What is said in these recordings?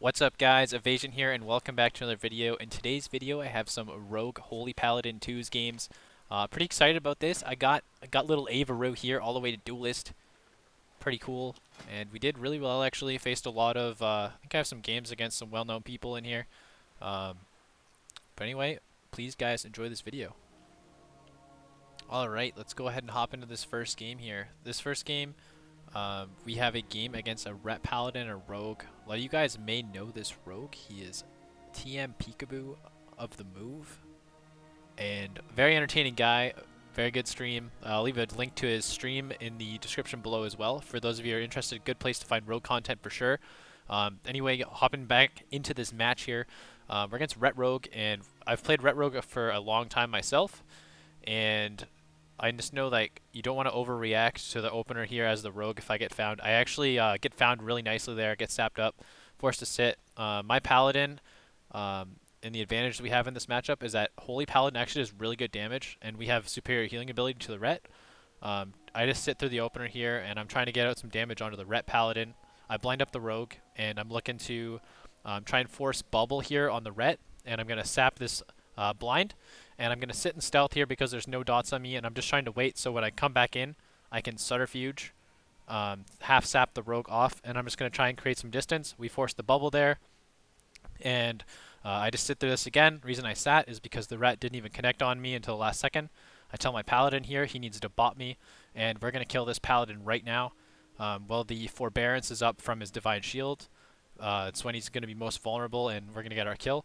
What's up guys, Evasion here and welcome back to another video. In today's video I have some Rogue Holy Paladin 2's games. Pretty excited about this. I got little Averoo here all the way to Duelist. Pretty cool. And we did really well actually. Faced a lot of, I think I have some games against some well-known people in here. Um, but anyway, please guys enjoy this video. Alright, let's go ahead and hop into this first game here. This first game, we have a game against a Ret Paladin and a Rogue. A lot of you guys may know this Rogue. He is TM Pikaboo of the Move. And very entertaining guy. Very good stream. I'll leave a link to his stream in the description below as well. For those of you who are interested, good place to find Rogue content for sure. Anyway, hopping back into this match here. We're against Ret Rogue, and I've played Ret Rogue for a long time myself. And I just know like you don't want to overreact to the opener here as the Rogue if I get found. I actually get found really nicely there, get sapped up, forced to sit. My Paladin, and the advantage we have in this matchup is that Holy Paladin actually does really good damage, and we have superior healing ability to the Ret. I just sit through the opener here, and I'm trying to get out some damage onto the Ret Paladin. I blind up the Rogue, and I'm looking to try and force Bubble here on the Ret, and I'm going to sap this blind. And I'm going to sit in stealth here because there's no dots on me, and I'm just trying to wait so when I come back in, I can Subterfuge, half sap the Rogue off, and I'm just going to try and create some distance. We force the bubble there, and I just sit through this again. The reason I sat is because the Ret didn't even connect on me until the last second. I tell my Paladin here he needs to bot me, and we're going to kill this Paladin right now. Well, the Forbearance is up from his Divine Shield. It's when he's going to be most vulnerable, and we're going to get our kill.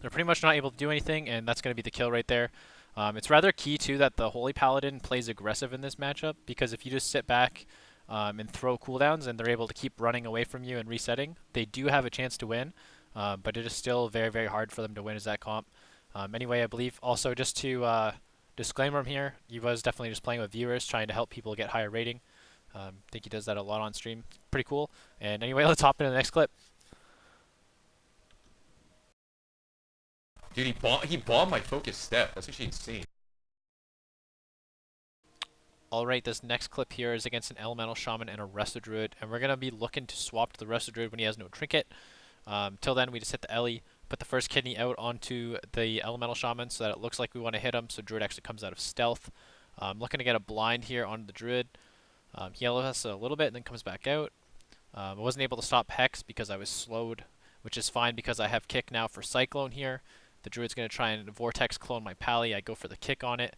They're pretty much not able to do anything, and that's going to be the kill right there. It's rather key, too, that the Holy Paladin plays aggressive in this matchup, because if you just sit back and throw cooldowns and they're able to keep running away from you and resetting, they do have a chance to win, but it is still very, very hard for them to win as that comp. Anyway, I believe also just to disclaimer him here, he was definitely just playing with viewers, trying to help people get higher rating. I think he does that a lot on stream. It's pretty cool. And anyway, let's hop into the next clip. Dude, he bombed my focus step. That's actually insane. Alright, this next clip here is against an Elemental Shaman and a Resto Druid, and we're going to be looking to swap to the Resto Druid when he has no Trinket. Till then, we just hit the Ellie, put the first kidney out onto the Elemental Shaman so that it looks like we want to hit him, so Druid actually comes out of stealth. Looking to get a blind here on the Druid. He yellows us a little bit and then comes back out. I wasn't able to stop Hex because I was slowed, which is fine because I have kick now for Cyclone here. The Druid's going to try and Vortex clone my Hpally. I go for the kick on it.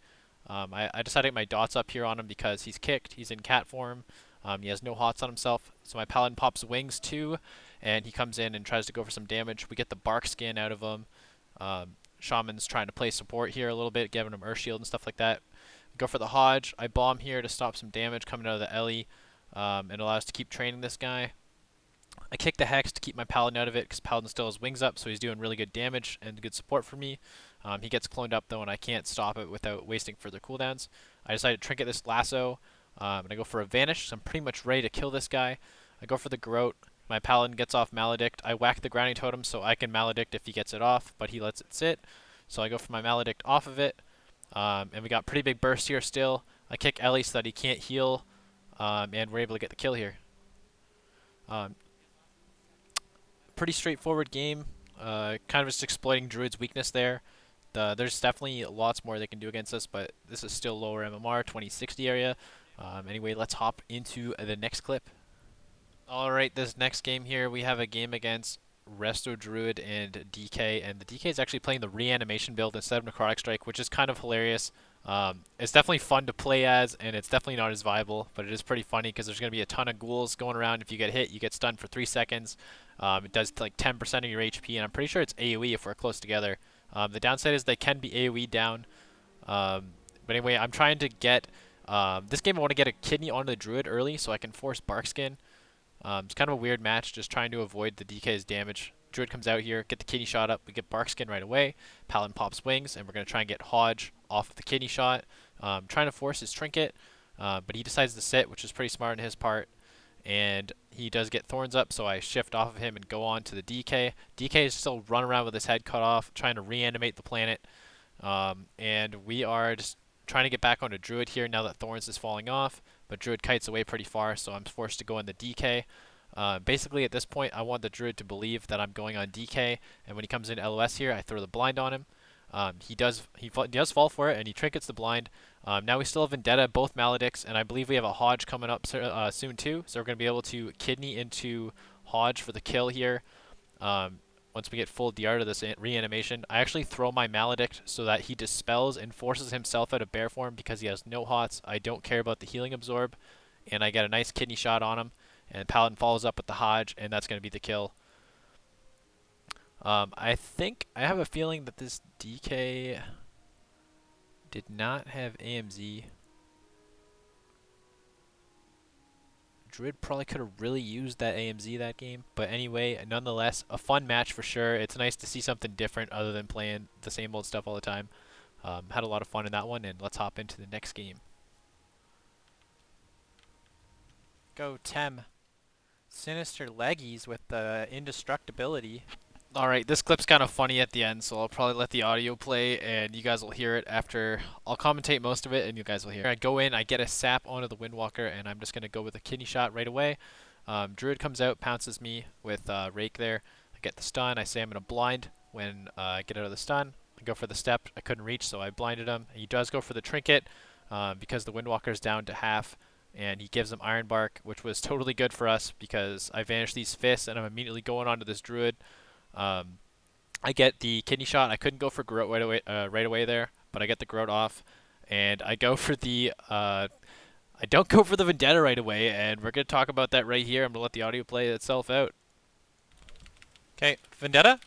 I decided to get my dots up here on him because he's kicked. He's in cat form. He has no hots on himself. So my Paladin pops wings too, and he comes in and tries to go for some damage. We get the bark skin out of him. Shaman's trying to play support here a little bit, giving him Earth Shield and stuff like that. We go for the Hodge. I bomb here to stop some damage coming out of the Ellie, and allow us to keep training this guy. I kick the Hex to keep my Paladin out of it because Paladin still has wings up, so he's doing really good damage and good support for me. He gets cloned up though, and I can't stop it without wasting further cooldowns. I decide to trinket this lasso, and I go for a Vanish, so I'm pretty much ready to kill this guy. I go for the Garrote. My Paladin gets off Maledict. I whack the Grounding Totem so I can Maledict if he gets it off, but he lets it sit. So I go for my Maledict off of it, and we got pretty big burst here still. I kick Ellie so that he can't heal, and we're able to get the kill here. Pretty straightforward game. Kind of just exploiting Druid's weakness there. There's definitely lots more they can do against us, but this is still lower MMR, 2060 area. Anyway, let's hop into the next clip. Alright, this next game here, we have a game against Resto Druid and DK, and the DK is actually playing the reanimation build instead of Necrotic Strike, which is kind of hilarious. It's definitely fun to play as, and it's definitely not as viable, but it is pretty funny because there's going to be a ton of ghouls going around. If you get hit, you get stunned for 3 seconds. It does like 10% of your HP, and I'm pretty sure it's AoE if we're close together. The downside is they can be AoE down. But anyway, I'm trying to get... this game I want to get a kidney onto the Druid early so I can force Barkskin. It's kind of a weird match, just trying to avoid the DK's damage. Druid comes out here, get the kidney shot up, we get Barkskin right away. Paladin pops wings, and we're going to try and get Hodge off of the kidney shot. Trying to force his trinket, but he decides to sit, which is pretty smart on his part. And he does get thorns up, so I shift off of him and go on to the DK. DK is still running around with his head cut off, trying to reanimate the planet. And we are just trying to get back onto Druid here now that Thorns is falling off, but Druid kites away pretty far, so I'm forced to go in the DK. Basically, at this point, I want the druid to believe that I'm going on DK, and when he comes in LOS here, I throw the blind on him. He does fall for it, and he trinkets the blind. Now we still have Vendetta, both Maledicts, and I believe we have a Hodge coming up soon too, so we're going to be able to kidney into Hodge for the kill here. Um, Once we get full DR to this reanimation, I actually throw my Maledict so that he dispels and forces himself out of bear form because he has no hots. I don't care about the healing absorb, and I get a nice kidney shot on him. And Paladin follows up with the Hodge, and that's going to be the kill. I have a feeling that this DK did not have AMZ. Druid probably could have really used that AMZ that game. But anyway, nonetheless, a fun match for sure. It's nice to see something different other than playing the same old stuff all the time. Had a lot of fun in that one, and let's hop into the next game. Go Tem. Sinister Leggies with the indestructibility. Alright, this clip's kind of funny at the end, so I'll probably let the audio play and you guys will hear it after. I'll commentate most of it and you guys will hear it. I go in, I get a sap onto the Windwalker, and I'm just going to go with a kidney shot right away. Druid comes out, pounces me with Rake there. I get the stun, I say I'm going to blind when I get out of the stun. I go for the step, I couldn't reach, so I blinded him. He does go for the trinket because the Windwalker's down to half, and he gives him Iron Bark, which was totally good for us because I vanish these fists and I'm immediately going onto this Druid. I get the kidney shot. I couldn't go for Groat right away there, but I get the Groat off, and I go for the I don't go for the Vendetta right away, and we're gonna talk about that right here. I'm gonna let the audio play itself out. Okay, Vendetta.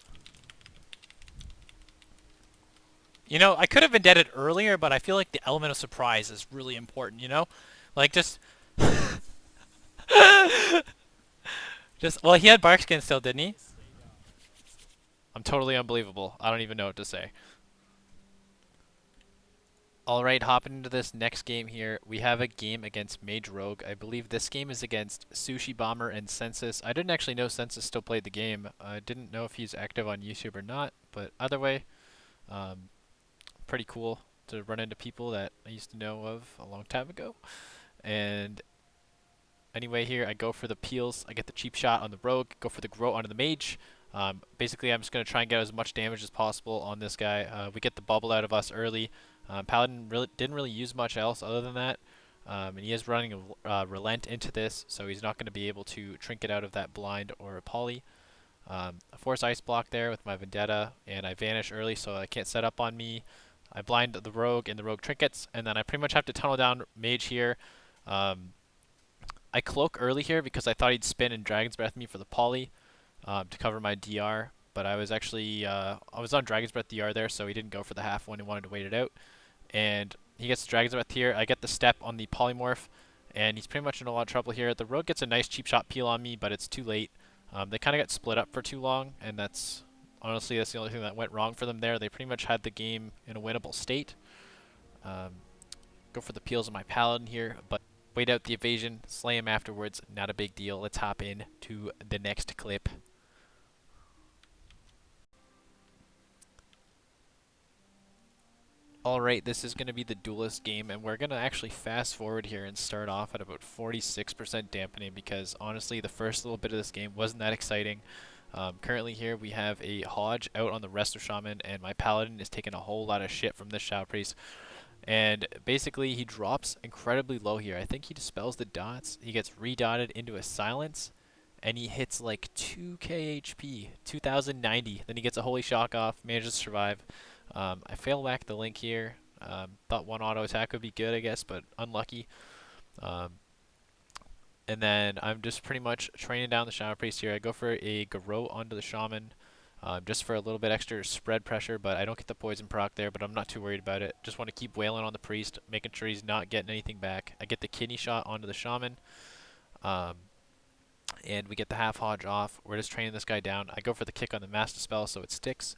You know, I could have Vendetta earlier, but I feel like the element of surprise is really important. You know, like just well, he had Barkskin still, didn't he? I'm totally unbelievable. I don't even know what to say. Alright, hopping into this next game here. We have a game against Mage Rogue. I believe this game is against Sushi Bomber and Census. I didn't actually know Census still played the game. I didn't know if he's active on YouTube or not, but either way, pretty cool to run into people that I used to know of a long time ago. And anyway, here I go for the peels. I get the cheap shot on the Rogue, go for the Grow onto the Mage. Basically, I'm just going to try and get as much damage as possible on this guy. We get the bubble out of us early. Paladin didn't really use much else other than that. And he is running a Relent into this, so he's not going to be able to trinket out of that blind or a Hpally. A Force Ice block there with my Vendetta, and I vanish early so I can't set up on me. I blind the Rogue and the Rogue trinkets, and then I pretty much have to tunnel down Mage here. I cloak early here because I thought he'd spin and Dragon's Breath me for the Hpally to cover my DR, but I was actually I was on Dragon's Breath DR there, so he didn't go for the half one. He wanted to wait it out, and he gets the Dragon's Breath here. I get the step on the Polymorph, and he's pretty much in a lot of trouble here. The Rogue gets a nice cheap shot peel on me, but it's too late. They kind of got split up for too long, and that's the only thing that went wrong for them there. They pretty much had the game in a winnable state. Go for the peels on my Paladin here, but wait out the evasion, slay him afterwards. Not a big deal. Let's hop in to the next clip. Alright, this is going to be the Duelist game, and we're going to actually fast forward here and start off at about 46% dampening because honestly the first little bit of this game wasn't that exciting. Currently here we have a Hodge out on the Resto Shaman, and my Paladin is taking a whole lot of shit from this Shadow Priest. And basically he drops incredibly low here. I think he dispels the dots, he gets redotted into a silence, and he hits like 2k HP, 2090. Then he gets a Holy Shock off, manages to survive. I fail back the link here. Thought one auto attack would be good, I guess, but unlucky. And then I'm just pretty much training down the Shadow Priest here. I go for a Garrote onto the Shaman, just for a little bit extra spread pressure, but I don't get the poison proc there, but I'm not too worried about it. Just want to keep wailing on the Priest, making sure he's not getting anything back. I get the kidney shot onto the Shaman, and we get the half Hodge off. We're just training this guy down. I go for the kick on the Master Spell so it sticks.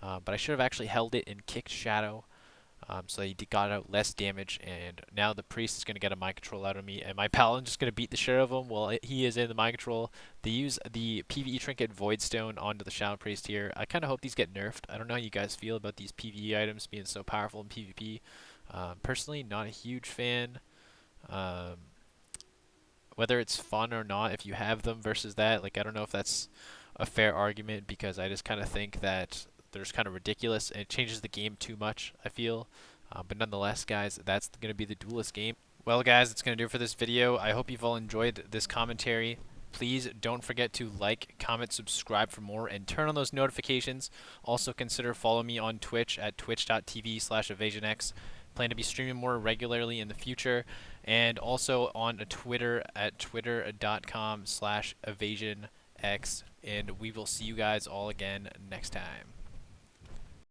But I should have actually held it and kicked Shadow, so he got out less damage, and now the Priest is going to get a Mind Control out of me, and my Paladin's just going to beat the shit out of him while he is in the Mind Control. They use the PvE trinket Voidstone onto the Shadow Priest here. I kind of hope these get nerfed. I don't know how you guys feel about these PvE items being so powerful in PvP. Personally, not a huge fan. whether it's fun or not, if you have them versus that, like I don't know if that's a fair argument because I just kind of think that they're just kind of ridiculous and it changes the game too much, I feel. But nonetheless, guys, that's going to be the duelist game. Well, guys, that's going to do it for this video. I hope you've all enjoyed this commentary. Please don't forget to like, comment, subscribe for more, and turn on those notifications. Also consider following me on Twitch at twitch.tv/evasionx. Plan to be streaming more regularly in the future, and also on Twitter at twitter.com/evasionx. And we will see you guys all again next time.